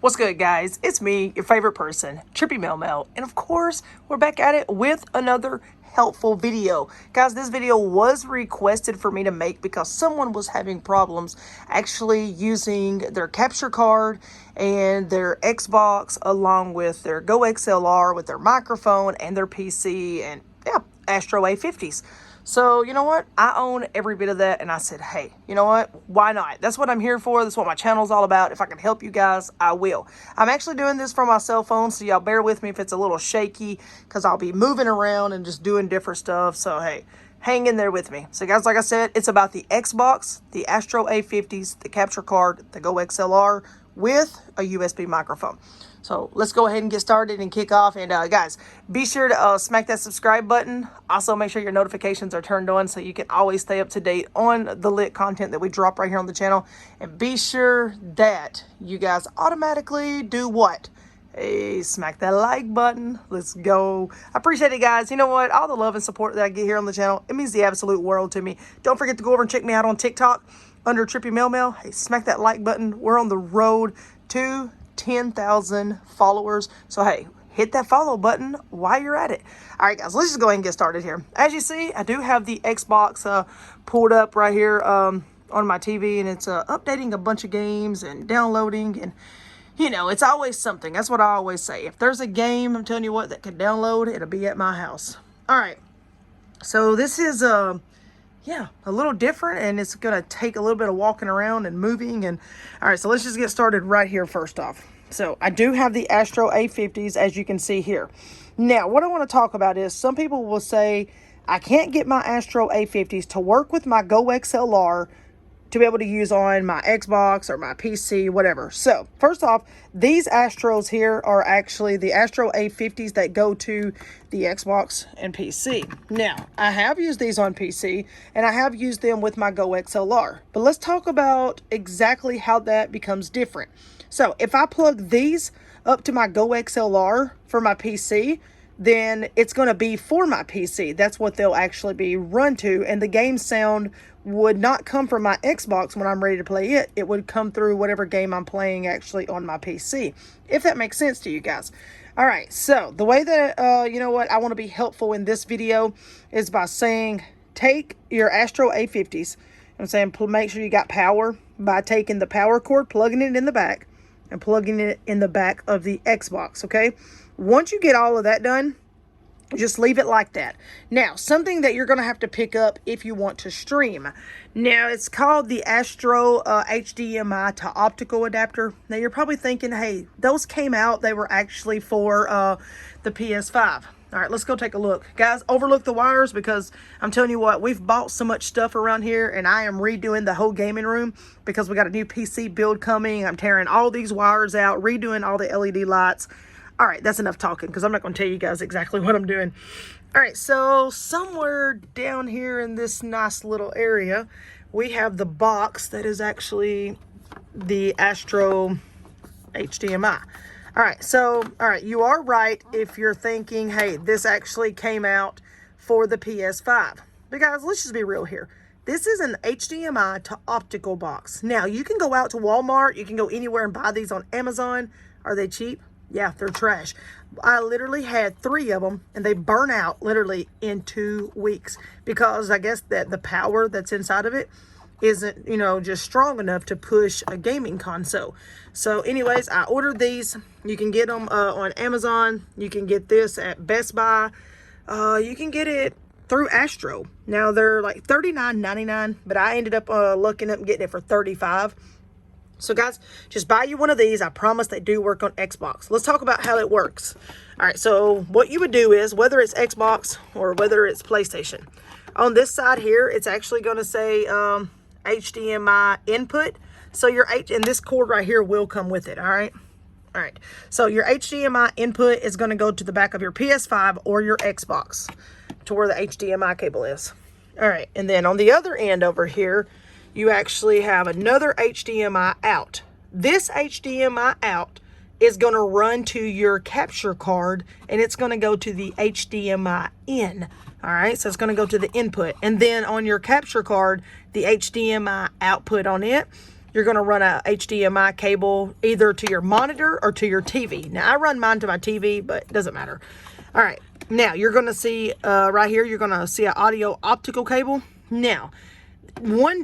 What's good, guys? It's me, your favorite person, TrippyMELMEL, and of course, we're back at it with another helpful video. Guys, this video was requested for me to make because someone was having problems actually using their capture card and their Xbox along with their GoXLR with their microphone and their PC and, yeah, Astro A50s. So, you know what? I own every bit of that, and I said, hey, you know what? Why not? That's what I'm here for. That's what my channel's all about. If I can help you guys, I will. I'm actually doing this from my cell phone, so y'all bear with me if it's a little shaky, because I'll be moving around and just doing different stuff. So, hey, hang in there with me. So, guys, like I said, it's about the Xbox, the Astro A50s, the capture card, the GoXLR, with a USB microphone. So let's go ahead and get started and kick off. And guys, be sure to smack that subscribe button. Also, make sure your notifications are turned on so you can always stay up to date on the lit content that we drop right here on the channel. And be sure that you guys automatically do what? Hey, smack that like button. Let's go. I appreciate it, guys. You know what? All the love and support that I get here on the channel, it means the absolute world to me. Don't forget to go over and check me out on TikTok under TrippyMELMEL. Hey, smack that like button. We're on the road to 10,000 followers. So, hey, hit that follow button while you're at it. All right, guys, let's just go ahead and get started here. As you see, I do have the Xbox pulled up right here on my TV, and it's updating a bunch of games and downloading. And, you know, it's always something. That's what I always say. If there's a game, I'm telling you what, that can download, it'll be at my house. All right. So this is yeah, a little different, and it's going to take a little bit of walking around and moving. And all right, so let's just get started right here first off. So I do have the Astro A50s, as you can see here. Now, what I want to talk about is some people will say, I can't get my Astro A50s to work with my GoXLR to be able to use on my Xbox or my PC, whatever. So, first off, these Astros here are actually the Astro A50s that go to the Xbox and PC. Now, I have used these on PC, and I have used them with my GoXLR. But let's talk about exactly how that becomes different. So, if I plug these up to my GoXLR for my PC, then it's going to be for my PC. That's what they'll actually be run to, and the game sound would not come from my Xbox when I'm ready to play it. It would come through whatever game I'm playing actually on my PC, if that makes sense to you guys. All right, so the way that, you know what, I want to be helpful in this video is by saying, take your Astro A50s, I'm saying make sure you got power by taking the power cord, plugging it in the back, and plugging it in the back of the Xbox, okay? Once you get all of that done, just leave it like that. Now, something that you're going to have to pick up if you want to stream. Now, it's called the Astro HDMI to optical adapter. Now, you're probably thinking, hey, those came out. They were actually for the PS5. All right, let's go take a look. Guys, overlook the wires because I'm telling you what, we've bought so much stuff around here, and I am redoing the whole gaming room because we got a new PC build coming. I'm tearing all these wires out, redoing all the LED lights. All right, that's enough talking because I'm not going to tell you guys exactly what I'm doing. All right, so somewhere down here in this nice little area, we have the box that is actually the Astro HDMI. All right, so, all right, you are right if you're thinking, hey, this actually came out for the PS5. But guys, let's just be real here. This is an HDMI to optical box. Now, you can go out to Walmart. You can go anywhere and buy these on Amazon. Are they cheap? Yeah, they're trash. I literally had 3 of them, and they burn out literally in 2 weeks because I guess that the power that's inside of it isn't, you know, just strong enough to push a gaming console. So anyways, I ordered these. You can get them on Amazon. You can get this at Best Buy. You can get it through Astro. Now, they're like $39.99, but I ended up looking up and getting it for $35. So guys, just buy you one of these. I promise they do work on Xbox. Let's talk about how it works. All right, so what you would do is, whether it's Xbox or whether it's PlayStation, on this side here, it's actually going to say HDMI input. So and this cord right here will come with it, all right? All right, so your HDMI input is going to go to the back of your PS5 or your Xbox to where the HDMI cable is. All right, and then on the other end over here, you actually have another HDMI out. This HDMI out is going to run to your capture card, and it's going to go to the HDMI in. All right, so it's going to go to the input. And then on your capture card, the HDMI output on it you're going to run a HDMI cable either to your monitor or to your TV. Now, I run mine to my TV, but it doesn't matter. All right. Now, you're going to see right here, you're going to see an audio optical cable. Now,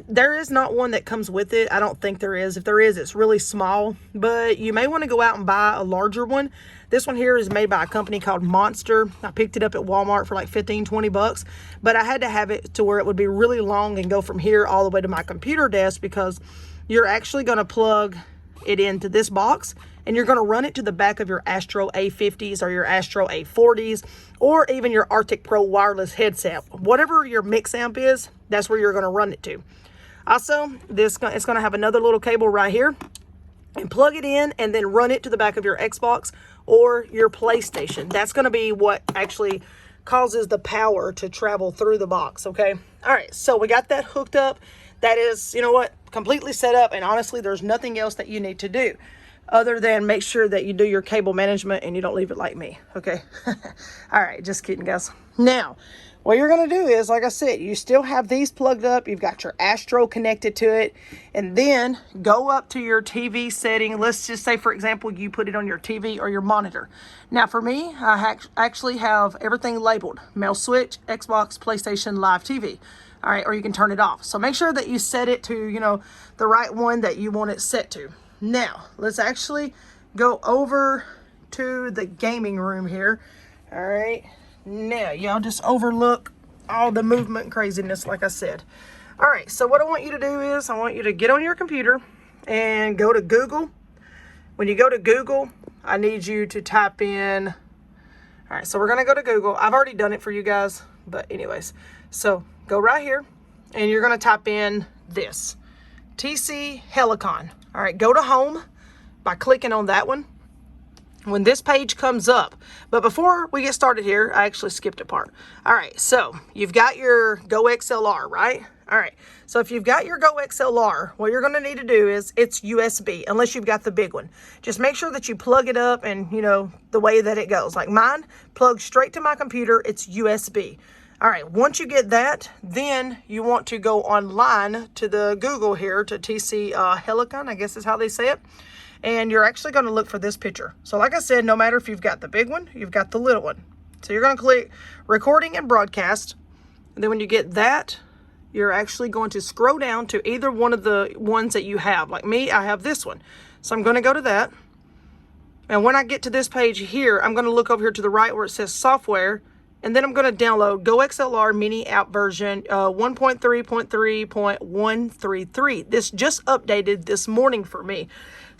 there is not one that comes with it. I don't think there is. If there is, it's really small, but you may want to go out and buy a larger one. This one here is made by a company called Monster. I picked it up at Walmart for like 15-20 bucks, but I had to have it to where it would be really long and go from here all the way to my computer desk, because you're actually going to plug it into this box and you're going to run it to the back of your Astro A50s or your Astro A40s or even your Arctic Pro wireless headset. Whatever your mix amp is, that's where you're going to run it to. Also, it's going to have another little cable right here, and plug it in and then run it to the back of your Xbox or your PlayStation. That's going to be what actually causes the power to travel through the box, okay? All right, so we got that hooked up. That is, you know what, completely set up, and honestly, there's nothing else that you need to do other than make sure that you do your cable management and you don't leave it like me, okay? All right, just kidding, guys. Now, what you're going to do is, like I said, you still have these plugged up. You've got your Astro connected to it. And then go up to your TV setting. Let's just say, for example, you put it on your TV or your monitor. Now, for me, I actually have everything labeled. Mail switch, Xbox, PlayStation, Live TV. All right, or you can turn it off. So make sure that you set it to, you know, the right one that you want it set to. Now, let's actually go over to the gaming room here. All right. Now, y'all just overlook all the movement and craziness, like I said. All right, so what I want you to do is I want you to get on your computer and go to Google. When you go to Google, I need you to type in... All right, so we're going to go to Google. I've already done it for you guys, but anyways. So go right here, and you're going to type in this. KATELYN. All right, go to home by clicking on that one. When this page comes up, but before we get started here, I actually skipped a part. All right, so you've got your GoXLR, right? All right, so if you've got your GoXLR, what you're gonna need to do is, it's USB, unless you've got the big one. Just make sure that you plug it up and, you know, the way that it goes. Like mine, plugs straight to my computer, it's USB. All right, once you get that, then you want to go online to the Google here, to KATELYN, I guess is how they say it. And you're actually going to look for this picture. So like I said, no matter if you've got the big one, you've got the little one. So you're going to click recording and broadcast. And then when you get that, you're actually going to scroll down to either one of the ones that you have. Like me, I have this one. So I'm going to go to that. And when I get to this page here, I'm going to look over here to the right where it says software. And then I'm going to download GoXLR Mini App version 1.3.3.133. This just updated this morning for me.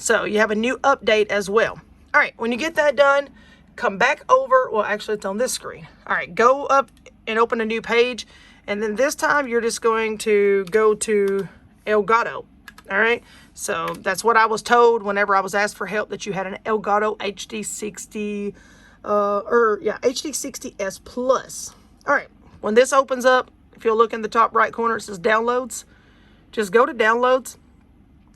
So you have a new update as well. All right, when you get that done, come back over. Well, actually, it's on this screen. All right, go up and open a new page. And then this time, you're just going to go to Elgato. All right, so that's what I was told whenever I was asked for help, that you had an Elgato HD60, HD60S Plus. All right, when this opens up, if you'll look in the top right corner, it says downloads. Just go to downloads.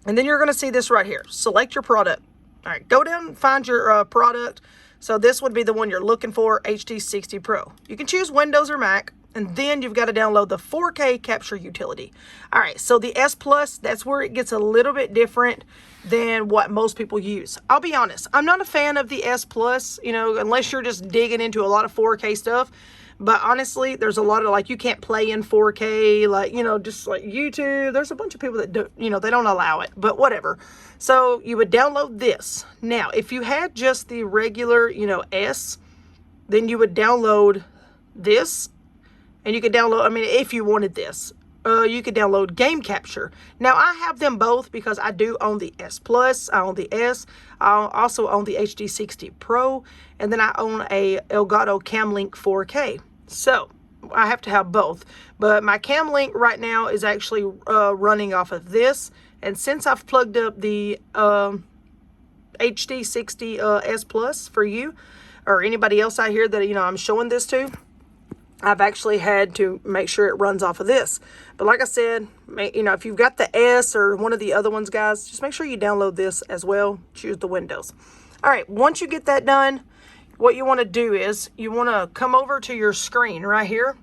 And then you're going to see this right here. Select your product. All right, go down and find your product. So this would be the one you're looking for, HD60 Pro. You can choose Windows or Mac, and then you've got to download the 4K capture utility. All right, so the S Plus, that's where it gets a little bit different than what most people use. I'll be honest, I'm not a fan of the S Plus, you know, unless you're just digging into a lot of 4K stuff. But honestly, there's a lot of, like, you can't play in 4K, like, you know, just like YouTube. There's a bunch of people that do, you know, they don't allow it, but whatever. So you would download this. Now, if you had just the regular, you know, S, then you would download this. And you could download, I mean, if you wanted this, you could download Game Capture. Now, I have them both because I do own the S Plus, I own the S, I also own the HD60 Pro, and then I own a Elgato Camlink 4K. So, I have to have both. But my Camlink right now is actually running off of this. And since I've plugged up the HD60 S Plus for you, or anybody else out here that, you know, I'm showing this to, I've actually had to make sure it runs off of this. But like I said, you know, if you've got the S or one of the other ones, guys, just make sure you download this as well. Choose the Windows. All right, once you get that done, what you want to do is you want to come over to your screen right here,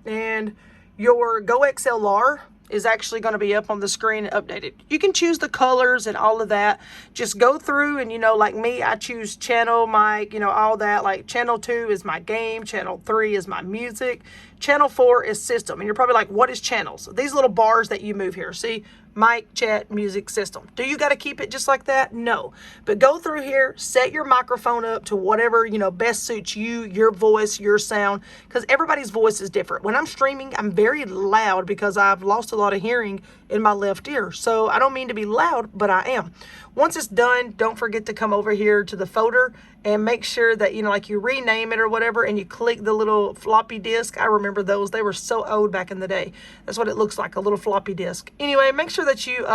and your GoXLR, is actually going to be up on the screen and updated. You can choose the colors and all of that. Just go through and, you know, like me, I choose channel, mic, you know, all that. Like channel 2 is my game. Channel 3 is my music. Channel 4 is system. And you're probably like, what is channels? These little bars that you move here. See? Mic, chat, music, system. Do you got to keep it just like that? No. But go through here, set your microphone up to whatever, you know, best suits you, your voice, your sound, because everybody's voice is different. When I'm streaming, I'm very loud because I've lost a lot of hearing in my left ear. So I don't mean to be loud, but I am. Once it's done, don't forget to come over here to the folder and make sure that, you know, like you rename it or whatever, and you click the little floppy disk. I remember those. They were so old back in the day. That's what it looks like, a little floppy disk. Anyway, make sure that you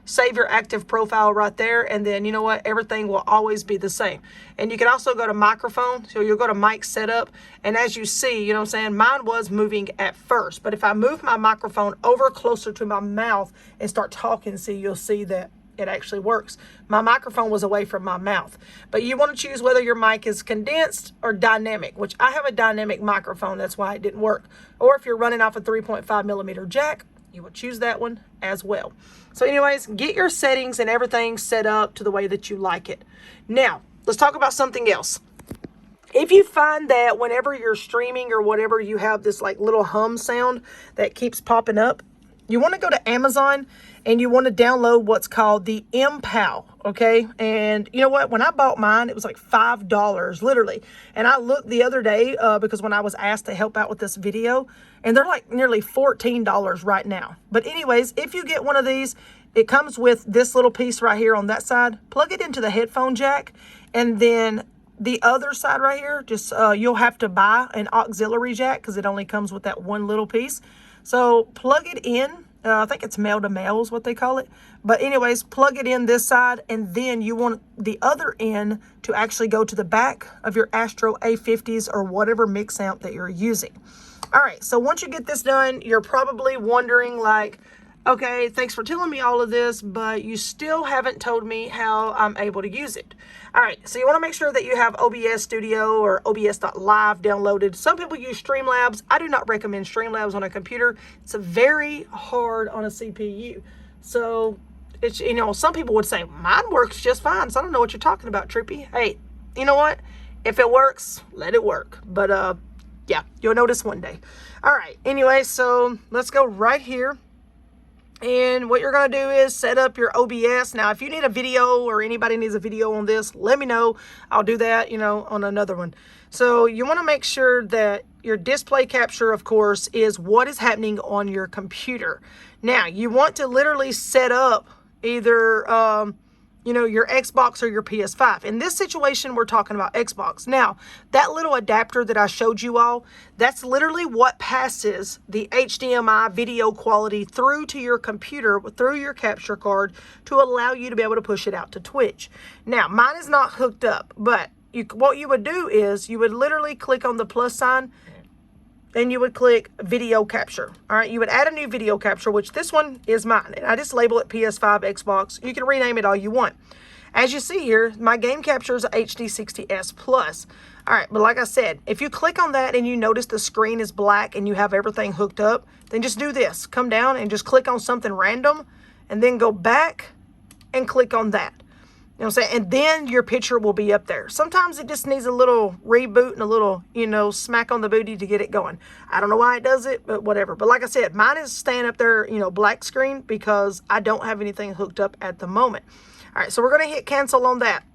save your active profile right there, and then, you know what, everything will always be the same. And you can also go to microphone, so you'll go to mic setup, and as you see, you know what I'm saying, mine was moving at first, but if I move my microphone over closer to my mouth and start talking, see, you'll see that it actually works. My microphone was away from my mouth. But you want to choose whether your mic is condensed or dynamic, which I have a dynamic microphone. That's why it didn't work. Or if you're running off a 3.5 millimeter jack, you would choose that one as well. So anyways, get your settings and everything set up to the way that you like it. Now, let's talk about something else. If you find that whenever you're streaming or whatever, you have this like little hum sound that keeps popping up, you want to go to Amazon and you want to download what's called the MPOW, okay? And you know what? When I bought mine, it was like $5, literally. And I looked the other day because when I was asked to help out with this video, and they're like nearly $14 right now. But anyways, if you get one of these, it comes with this little piece right here on that side. Plug it into the headphone jack, and then the other side right here, just you'll have to buy an auxiliary jack because it only comes with that one little piece. So plug it in. I think it's male to male is what they call it. But anyways, plug it in this side, and then you want the other end to actually go to the back of your Astro A50s or whatever mix amp that you're using. All right, so once you get this done, you're probably wondering like, okay, thanks for telling me all of this, but you still haven't told me how I'm able to use it. All right, so you want to make sure that you have OBS Studio or OBS.live downloaded. Some people use Streamlabs. I do not recommend Streamlabs on a computer. It's very hard on a CPU. So, it's, you know, some people would say, mine works just fine, so I don't know what you're talking about, Trippy. Hey, you know what? If it works, let it work. But, yeah, you'll notice one day. All right, anyway, so let's go right here. And what you're going to do is set up your OBS. Now, if you need a video or anybody needs a video on this, let me know. I'll do that, you know, on another one. So you want to make sure that your display capture, of course, is what is happening on your computer. Now, you want to literally set up either, you know, your Xbox or your PS5. In this situation, we're talking about Xbox. Now, that little adapter that I showed you all, that's literally what passes the HDMI video quality through to your computer, through your capture card, to allow you to be able to push it out to Twitch. Now, mine is not hooked up, but what you would do is you would literally click on the plus sign, and you would click video capture. All right, you would add a new video capture, which this one is mine. And I just label it PS5, Xbox. You can rename it all you want. As you see here, my game capture is a HD60S Plus. All right, but like I said, if you click on that and you notice the screen is black and you have everything hooked up, then just do this. Come down and just click on something random and then go back and click on that. You know what I'm saying? And then your picture will be up there. Sometimes it just needs a little reboot and a little, you know, smack on the booty to get it going. I don't know why it does it, but whatever. But like I said, mine is staying up there, you know, black screen because I don't have anything hooked up at the moment. All right, so we're going to hit cancel on that.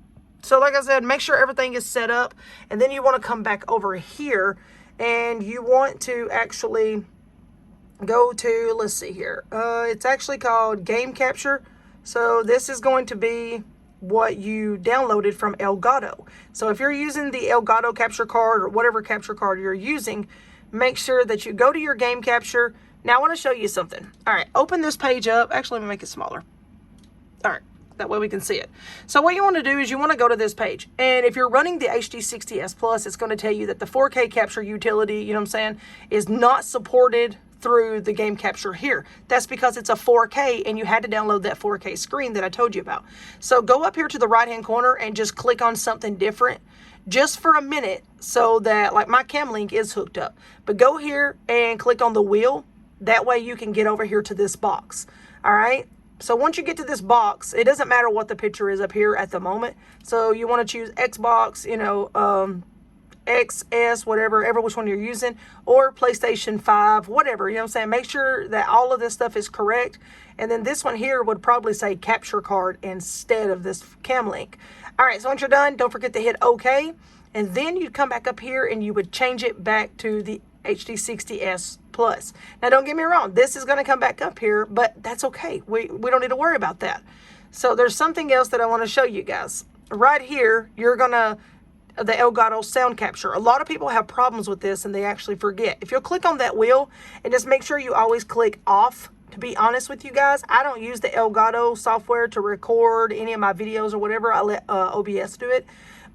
So like I said, make sure everything is set up. And then you want to come back over here and you want to actually go to, let's see here. It's actually called Game Capture. So this is going to be what you downloaded from Elgato. So if you're using the Elgato capture card or whatever capture card you're using, make sure that you go to your game capture. Now I want to show you something. All right, open this page up. Actually, let me make it smaller. All right, that way we can see it. So what you want to do is you want to go to this page. And if you're running the HD60S Plus, it's going to tell you that the 4K capture utility, you know what I'm saying, is not supported through the game capture here. That's because it's a 4K and you had to download that 4K screen that I told you about. So go up here to the right hand corner and just click on something different just for a minute so that, like, my cam link is hooked up. But go here and click on the wheel. That way you can get over here to this box. All right. So once you get to this box, it doesn't matter what the picture is up here at the moment. So you want to choose Xbox, you know, XS, whatever, which one you're using, or PlayStation 5, whatever, you know what I'm saying? Make sure that all of this stuff is correct. And then this one here would probably say capture card instead of this cam link. All right, so once you're done, don't forget to hit OK. And then you'd come back up here and you would change it back to the HD60S Plus. Now, don't get me wrong, this is going to come back up here, but that's okay. We don't need to worry about that. So there's something else that I want to show you guys. Right here, you're going to, the Elgato sound capture. A lot of people have problems with this and they actually forget. If you'll click on that wheel and just make sure you always click off. To be honest with you guys, I don't use the Elgato software to record any of my videos or whatever. I let OBS do it.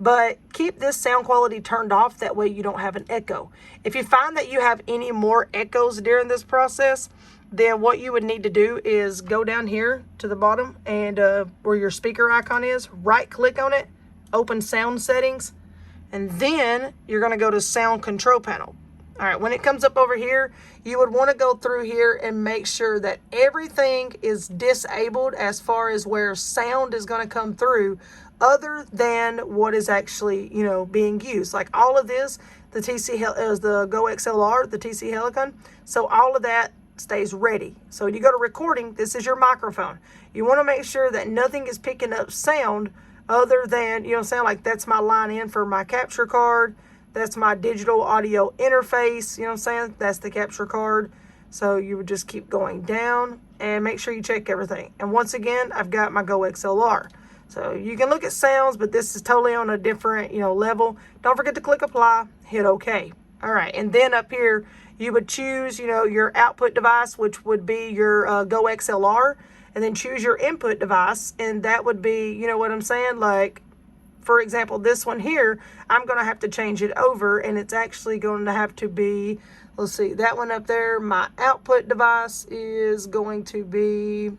But keep this sound quality turned off. That way you don't have an echo. If you find that you have any more echoes during this process, then what you would need to do is go down here to the bottom and where your speaker icon is, right click on it, open sound settings, and then you're going to go to sound control panel. All right, when it comes up over here, you would want to go through here and make sure that everything is disabled as far as where sound is going to come through other than what is actually, you know, being used. Like all of this, the the GoXLR, the TC Helicon. So all of that stays ready. So you go to recording, this is your microphone. You want to make sure that nothing is picking up sound other than, you know, sound like that's my line in for my capture card. That's my digital audio interface. You know what I'm saying? That's the capture card. So you would just keep going down and make sure you check everything. And once again, I've got my GoXLR. So you can look at sounds, but this is totally on a different, you know, level. Don't forget to click apply, hit OK. All right. And then up here, you would choose, you know, your output device, which would be your GoXLR, and then choose your input device. And that would be, you know what I'm saying? Like, for example, this one here, I'm going to have to change it over, and it's actually going to have to be, let's see, that one up there, my output device is going to be,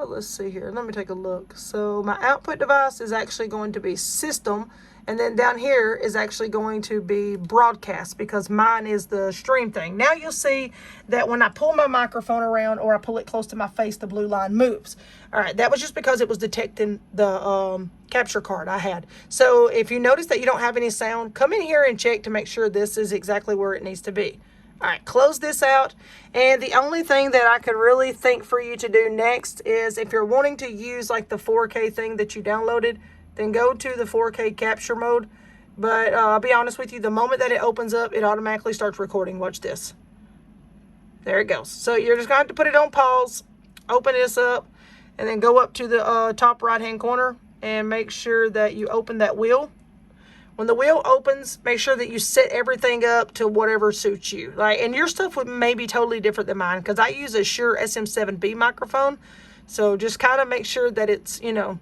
let's see here, let me take a look. So my output device is actually going to be system, and then down here is actually going to be broadcast, because mine is the stream thing. Now you'll see that when I pull my microphone around or I pull it close to my face, the blue line moves. All right, that was just because it was detecting the capture card I had. So if you notice that you don't have any sound, come in here and check to make sure this is exactly where it needs to be. All right, close this out. And the only thing that I could really think for you to do next is if you're wanting to use like the 4K thing that you downloaded, then go to the 4K capture mode. But I'll be honest with you, the moment that it opens up, it automatically starts recording. Watch this. There it goes. So you're just going to have to put it on pause, open this up, and then go up to the top right-hand corner and make sure that you open that wheel. When the wheel opens, make sure that you set everything up to whatever suits you. Like, and your stuff would may be totally different than mine, because I use a Shure SM7B microphone. So just kind of make sure that it's, you know,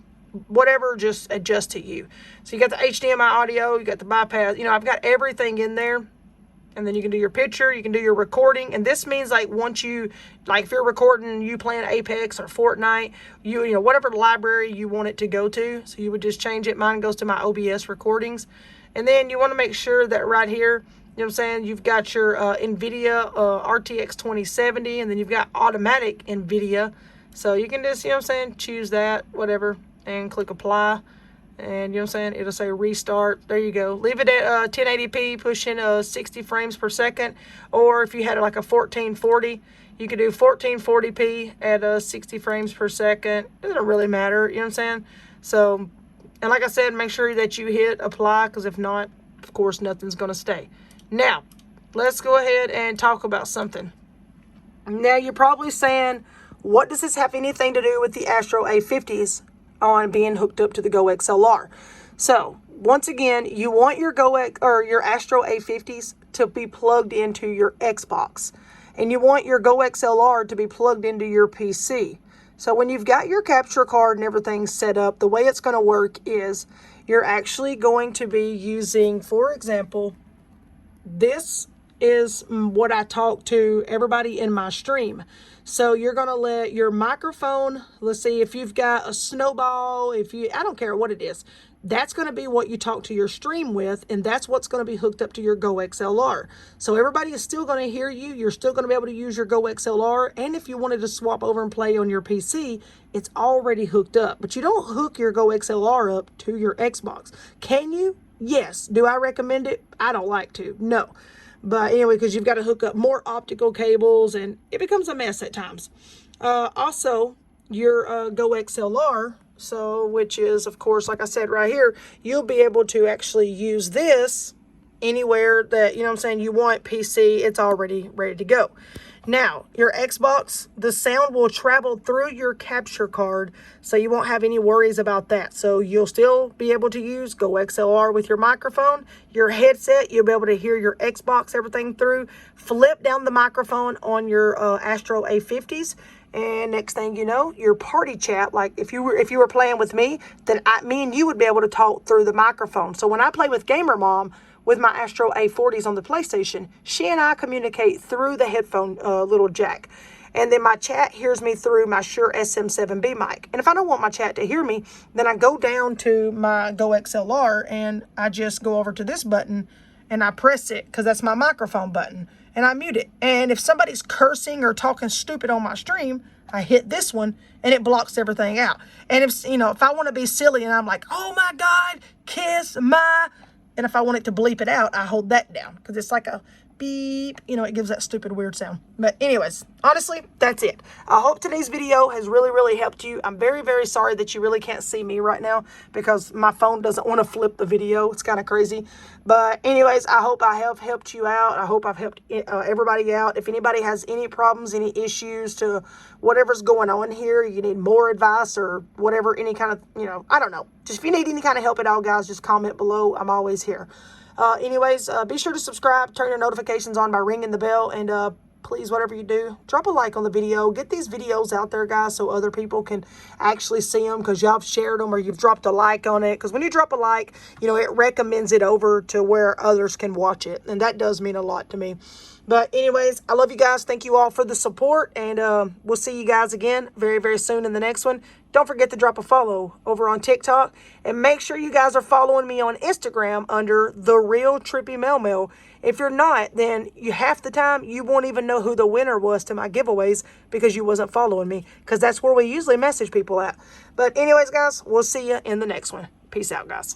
whatever, just adjust to you. So you got the HDMI audio, you got the bypass, you know, I've got everything in there. And then you can do your picture, you can do your recording. And this means like once you, like if you're recording, you playing Apex or Fortnite, you know, whatever library you want it to go to. So you would just change it. Mine goes to my OBS recordings. And then you want to make sure that right here, you know what I'm saying, you've got your NVIDIA RTX 2070, and then you've got automatic NVIDIA. So you can just, you know what I'm saying, choose that, whatever, and click apply. And you know what I'm saying, it'll say restart. There you go. Leave it at 1080p, pushing 60 frames per second. Or if you had like a 1440, you could do 1440p at 60 frames per second. It doesn't really matter, you know what I'm saying? So, and like I said, make sure that you hit apply, because if not, of course, nothing's going to stay. Now, let's go ahead and talk about something. Now, you're probably saying, what does this have anything to do with the Astro A50s on being hooked up to the GoXLR? So, once again, you want your your Astro A50s to be plugged into your Xbox. And you want your GoXLR to be plugged into your PC. So when you've got your capture card and everything set up, the way it's going to work is you're actually going to be using, for example, this is what I talk to everybody in my stream. So you're going to let your microphone, let's see, if you've got a snowball, I don't care what it is, that's going to be what you talk to your stream with, and that's what's going to be hooked up to your GoXLR. So everybody is still going to hear you. You're still going to be able to use your GoXLR, and if you wanted to swap over and play on your PC, it's already hooked up. But you don't hook your GoXLR up to your Xbox. Can you? Yes. Do I recommend it? I don't like to. No. But anyway, because you've got to hook up more optical cables, and it becomes a mess at times. Also, your GoXLR, which is, of course, like I said right here, you'll be able to actually use this anywhere that, you know what I'm saying, you want PC. It's already ready to go. Now, your Xbox, the sound will travel through your capture card, so you won't have any worries about that. So you'll still be able to use GoXLR with your microphone. Your headset, you'll be able to hear your Xbox, everything through. Flip down the microphone on your Astro A50s. And next thing you know, your party chat, like if you were playing with me, then me and you would be able to talk through the microphone. So when I play with Gamer Mom with my Astro A40s on the PlayStation, she and I communicate through the headphone little jack. And then my chat hears me through my Shure SM7B mic. And if I don't want my chat to hear me, then I go down to my GoXLR and I just go over to this button and I press it because that's my microphone button. And I mute it. And if somebody's cursing or talking stupid on my stream, I hit this one and it blocks everything out. And if I want to be silly and I'm like, oh my God, kiss my, and if I want it to bleep it out, I hold that down because it's like a beep, it gives that stupid weird sound. But anyways, honestly, that's it. I hope today's video has really, really helped you. I'm very, very sorry that you really can't see me right now because my phone doesn't want to flip the video. It's kind of crazy. But anyways, I hope I have helped you out. I hope I've helped everybody out. If anybody has any problems, any issues to whatever's going on here, you need more advice or whatever, any kind of, I don't know. Just if you need any kind of help at all, guys, just comment below. I'm always here. Anyways, be sure to subscribe, turn your notifications on by ringing the bell, and please, whatever you do, drop a like on the video. Get these videos out there, guys, so other people can actually see them because y'all have shared them or you've dropped a like on it. Because when you drop a like, it recommends it over to where others can watch it, and that does mean a lot to me. But anyways, I love you guys. Thank you all for the support, and we'll see you guys again very, very soon in the next one. Don't forget to drop a follow over on TikTok, and make sure you guys are following me on Instagram under The Real TrippyMELMEL. If you're not, then half the time you won't even know who the winner was to my giveaways because you wasn't following me, because that's where we usually message people at. But anyways, guys, we'll see you in the next one. Peace out, guys.